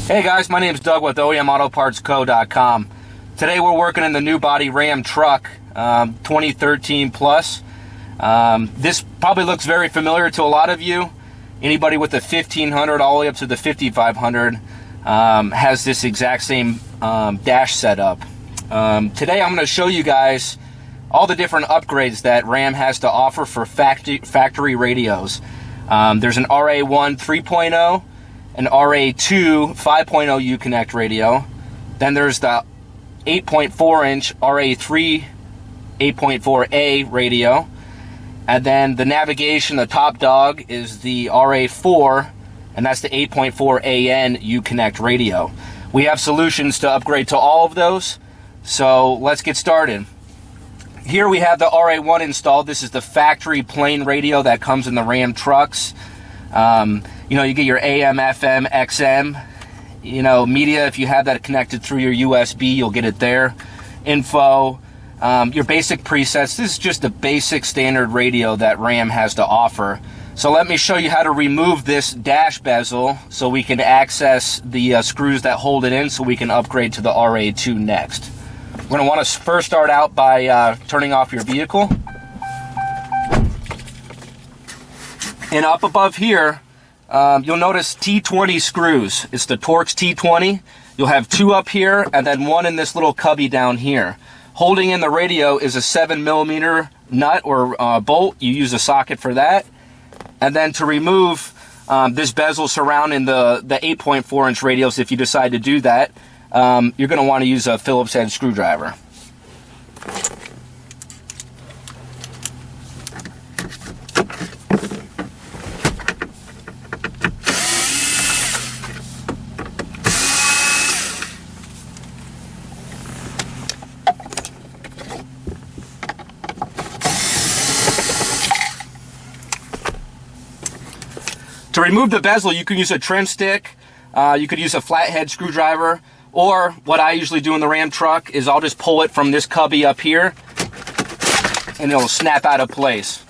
Hey guys, my name is Doug with OEMAutoPartsCo.com. Today we're working in the new body Ram truck, 2013 plus. This probably looks very familiar to a lot of you. Anybody with the 1500 all the way up to the 5500 has this exact same dash setup. Today I'm going to show you guys all the different upgrades that Ram has to offer for factory radios. There's an RA1 3.0, an RA2 5.0 Uconnect radio. Then there's the 8.4-inch RA3 8.4A radio. And then the navigation, the top dog, is the RA4, and that's the 8.4AN Uconnect radio. We have solutions to upgrade to all of those, so let's get started. Here we have the RA1 installed. This is the factory plain radio that comes in the Ram trucks. You get your AM, FM, XM, media. If you have that connected through your USB, you'll get it there. Info, your basic presets. This is just a basic standard radio that Ram has to offer. So let me show you how to remove this dash bezel so we can access the screws that hold it in so we can upgrade to the RA2 next. We're going to want to first start out by turning off your vehicle. And up above here, you'll notice T20 screws. It's the Torx T20. You'll have two up here and then one in this little cubby down here. Holding in the radio is a 7mm nut or bolt. You use a socket for that. And then to remove this bezel surrounding the 8.4-inch radios, if you decide to do that, you're going to want to use a Phillips head screwdriver. To remove the bezel, you can use a trim stick, you could use a flathead screwdriver, or what I usually do in the Ram truck is I'll just pull it from this cubby up here and it'll snap out of place.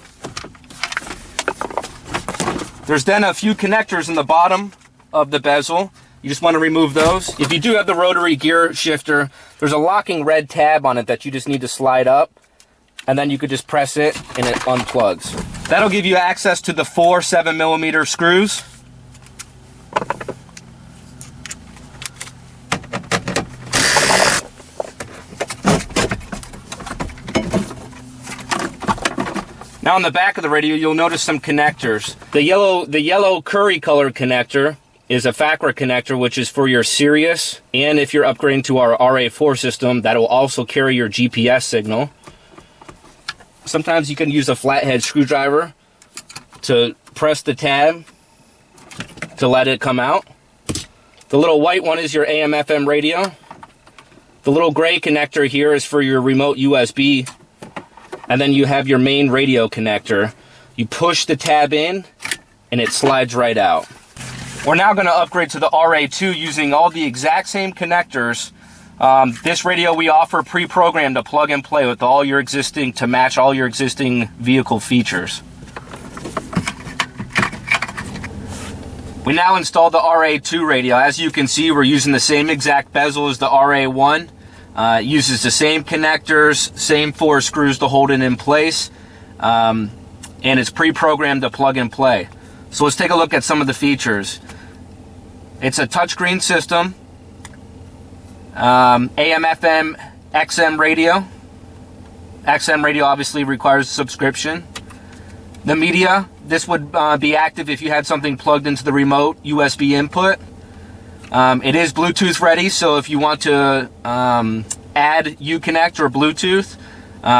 There's then a few connectors in the bottom of the bezel. You just want to remove those. If you do have the rotary gear shifter, there's a locking red tab on it that you just need to slide up, and then you could just press it and it unplugs. That'll give you access to the 4 7mm screws. Now on the back of the radio, you'll notice some connectors. The yellow curry colored connector is a FACRA connector, which is for your Sirius, and if you're upgrading to our RA4 system, that will also carry your GPS signal. Sometimes you can use a flathead screwdriver to press the tab to let it come out. The little white one is your AM/FM radio. The little gray connector here is for your remote USB. And then you have your main radio connector. You push the tab in and it slides right out. We're now going to upgrade to the RA2 using all the exact same connectors. This radio we offer pre-programmed to plug and play with all your existing, to match all your existing vehicle features. We now installed the RA2 radio. As you can see, we're using the same exact bezel as the RA1. It uses the same connectors, same 4 screws to hold it in place, and it's pre-programmed to plug and play. So let's take a look at some of the features. It's a touchscreen system. AM, FM, XM radio. XM radio obviously requires a subscription. The media, this would be active if you had something plugged into the remote USB input. It is Bluetooth ready, so if you want to add Uconnect or Bluetooth,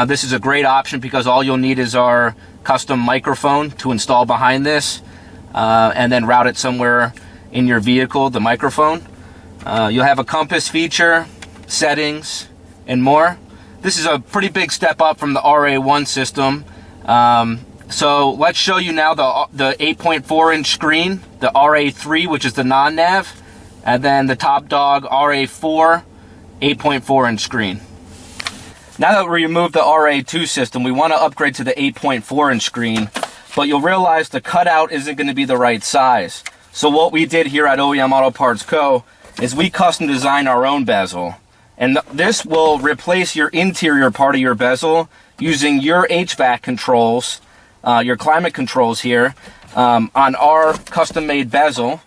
this is a great option because all you'll need is our custom microphone to install behind this, and then route it somewhere in your vehicle, the microphone. You'll have a compass feature, settings, and more. This is a pretty big step up from the RA1 system. So let's show you now the 8.4-inch screen, the RA3, which is the non-nav, and then the top dog RA4 8.4-inch screen. Now that we removed the RA2 system, we want to upgrade to the 8.4-inch screen, but you'll realize the cutout isn't going to be the right size. So what we did here at OEM Auto Parts Co. is we custom design our own bezel. And this will replace your interior part of your bezel using your HVAC controls, your climate controls here, on our custom-made bezel.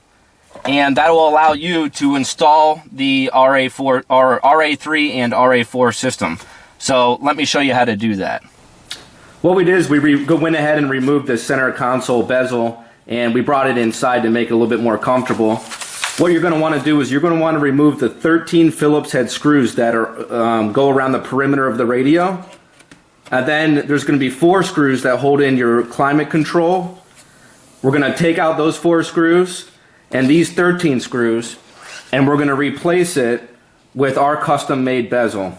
And that will allow you to install the RA4 or RA3 and RA4 system. So let me show you how to do that. What we did is we went ahead and removed the center console bezel, and we brought it inside to make it a little bit more comfortable. What you're going to want to do is you're going to want to remove the 13 Phillips head screws that are go around the perimeter of the radio. And then there's going to be 4 screws that hold in your climate control. We're going to take out those 4 screws and these 13 screws, and we're going to replace it with our custom made bezel.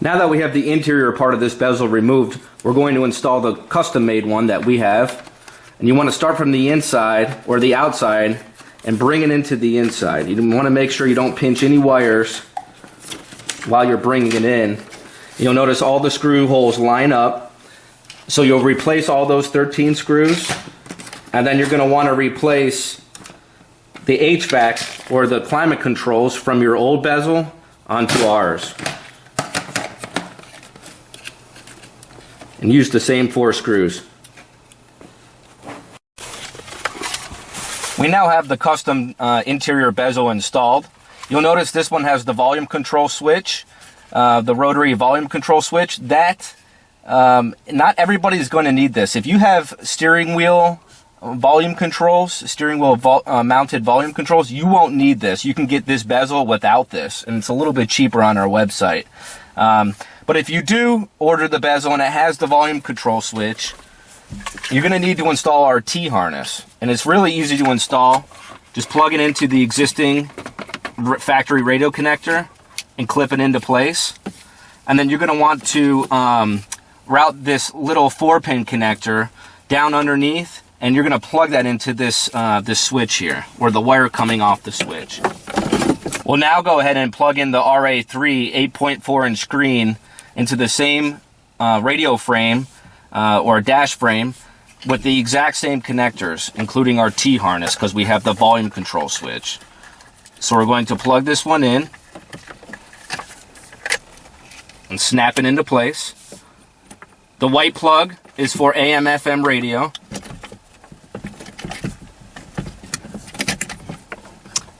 Now that we have the interior part of this bezel removed, we're going to install the custom made one that we have. And you want to start from the inside or the outside and bring it into the inside. You want to make sure you don't pinch any wires while you're bringing it in. You'll notice all the screw holes line up. So you'll replace all those 13 screws, and then you're going to want to replace the HVAC or the climate controls from your old bezel onto ours. And use the same 4 screws. We now have the custom interior bezel installed. You'll notice this one has the volume control switch, the rotary volume control switch. That not everybody's going to need this. If you have steering wheel volume controls, mounted volume controls, you won't need this. You can get this bezel without this, and it's a little bit cheaper on our website. But if you do order the bezel and it has the volume control switch, you're going to need to install our T-harness. And it's really easy to install. Just plug it into the existing factory radio connector and clip it into place. And then you're going to want to route this little 4-pin connector down underneath, and you're going to plug that into this switch here, or the wire coming off the switch. We'll now go ahead and plug in the RA3 8.4-inch screen into the same radio frame or dash frame with the exact same connectors, including our T-harness, because we have the volume control switch. So we're going to plug this one in and snap it into place. The white plug is for AM/FM radio.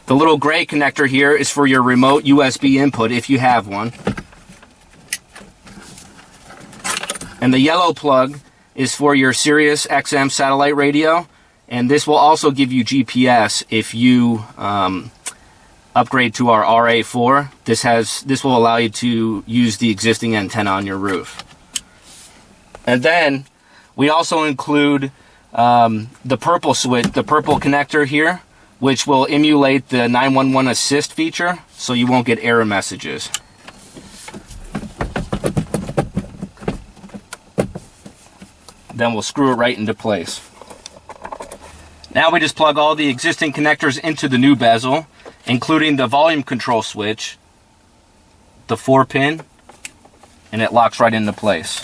The little gray connector here is for your remote USB input if you have one. And the yellow plug is for your SiriusXM satellite radio, and this will also give you GPS if you upgrade to our RA4. This will allow you to use the existing antenna on your roof. And then we also include the purple switch, the purple connector here, which will emulate the 911 assist feature, so you won't get error messages. Then we'll screw it right into place. Now we just plug all the existing connectors into the new bezel, including the volume control switch, the 4-pin, and it locks right into place.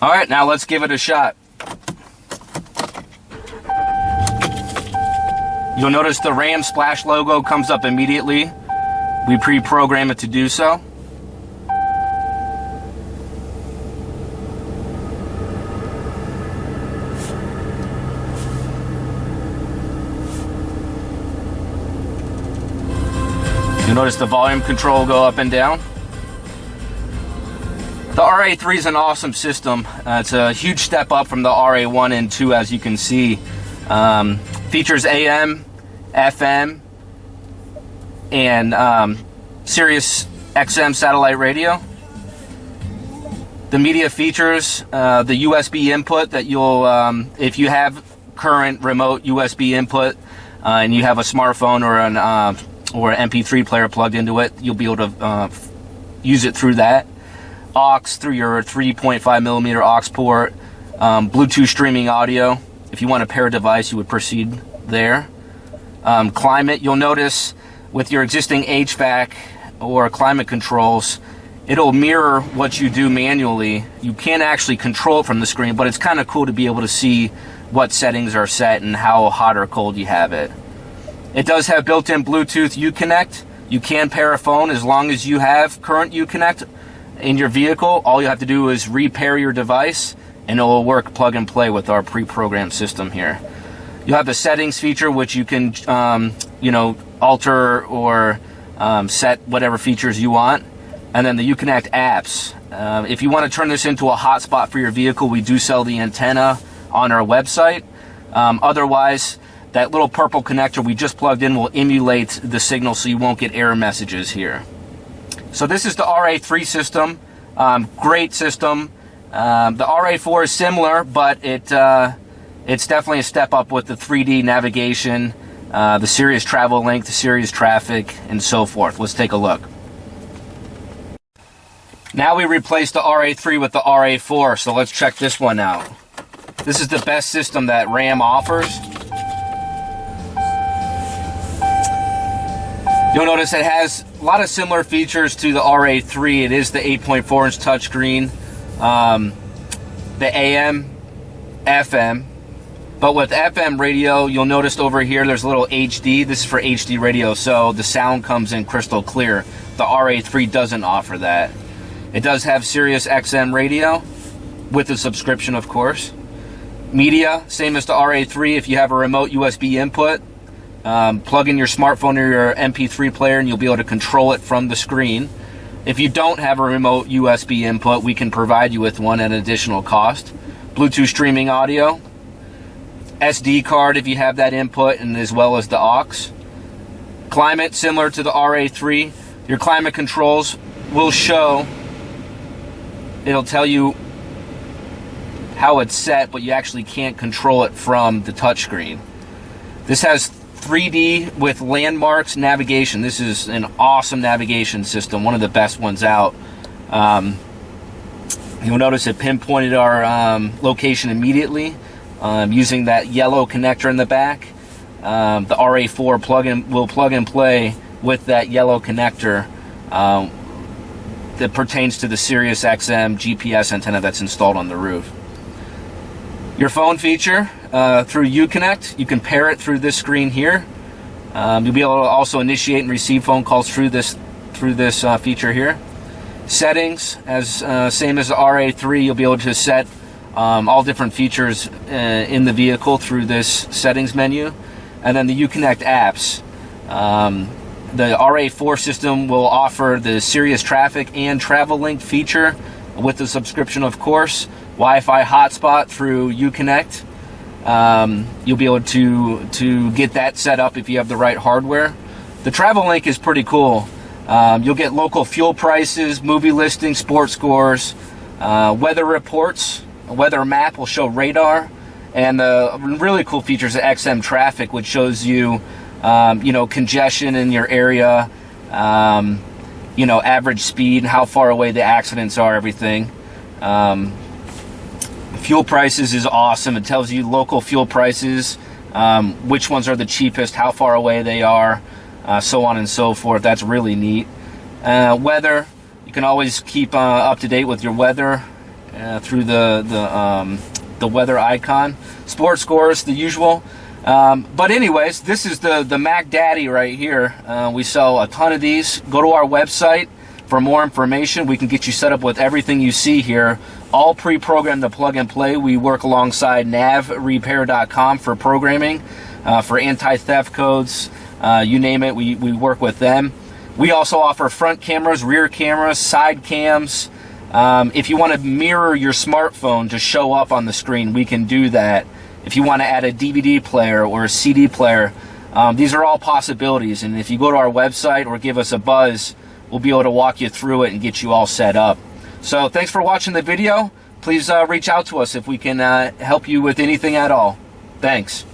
All right, now let's give it a shot. You'll notice the Ram Splash logo comes up immediately. We pre-program it to do so. You'll notice the volume control go up and down. The RA3 is an awesome system. It's a huge step up from the RA1 and 2, as you can see. Features AM, FM, and SiriusXM satellite radio. The media features the USB input that you'll, if you have current remote USB input and you have a smartphone or an MP3 player plugged into it, you'll be able to use it through that. aux through your 3.5 millimeter aux port, Bluetooth streaming audio. If you want to pair a device, you would proceed there. Climate, you'll notice with your existing HVAC or climate controls, it'll mirror what you do manually. You can't actually control it from the screen, but it's kind of cool to be able to see what settings are set and how hot or cold you have it. It does have built-in Bluetooth Uconnect. You can pair a phone as long as you have current Uconnect in your vehicle. All you have to do is repair your device and it will work plug and play with our pre-programmed system here. You have the settings feature, which you can alter or set whatever features you want. And then the Uconnect apps. If you want to turn this into a hotspot for your vehicle, we do sell the antenna on our website. Otherwise, that little purple connector we just plugged in will emulate the signal so you won't get error messages here. So this is the RA3 system. Great system. The RA4 is similar, but it's definitely a step up with the 3D navigation, the Sirius travel link, the Sirius traffic, and so forth. Let's take a look. Now we replaced the RA3 with the RA4, so let's check this one out. This is the best system that Ram offers. You'll notice it has a lot of similar features to the RA3. It is the 8.4-inch touchscreen, the AM, FM. But with FM radio, you'll notice over here there's a little HD. This is for HD radio, so the sound comes in crystal clear. The RA3 doesn't offer that. It does have SiriusXM radio with a subscription, of course. Media, same as the RA3. If you have a remote USB input, plug in your smartphone or your MP3 player and you'll be able to control it from the screen. If you don't have a remote USB input, we can provide you with one at an additional cost. Bluetooth streaming audio. SD card if you have that input, and as well as the aux. Climate, similar to the RA3. Your climate controls will show. It'll tell you how it's set, but you actually can't control it from the touchscreen. This has 3D with landmarks navigation. This is an awesome navigation system, one of the best ones out. You'll notice it pinpointed our location immediately using that yellow connector in the back. The RA4 will plug and play with that yellow connector that pertains to the SiriusXM GPS antenna that's installed on the roof. Your phone feature through Uconnect, you can pair it through this screen here. You'll be able to also initiate and receive phone calls through this feature here. Settings, as same as the RA3, you'll be able to set all different features in the vehicle through this settings menu. And then the Uconnect apps. The RA4 system will offer the Sirius traffic and travel link feature with the subscription, of course. Wi-Fi hotspot through Uconnect. You'll be able to get that set up if you have the right hardware. The travel link is pretty cool. You'll get local fuel prices, movie listings, sports scores, weather reports. A weather map will show radar, and the really cool features of XM traffic, which shows you congestion in your area, average speed, how far away the accidents are, everything. Fuel prices is awesome. It tells you local fuel prices, which ones are the cheapest, how far away they are, so on and so forth. That's really neat. Weather, you can always keep up to date with your weather through the weather icon. Sports scores, the usual. But anyways, this is the Mac Daddy right here. We sell a ton of these. Go to our website for more information. We can get you set up with everything you see here. All pre-programmed to plug and play. We work alongside navrepair.com for programming, for anti-theft codes, you name it, we work with them. We also offer front cameras, rear cameras, side cams. If you want to mirror your smartphone to show up on the screen, we can do that. If you want to add a DVD player or a CD player, these are all possibilities. And if you go to our website or give us a buzz, we'll be able to walk you through it and get you all set up. So thanks for watching the video. Please reach out to us if we can help you with anything at all. Thanks.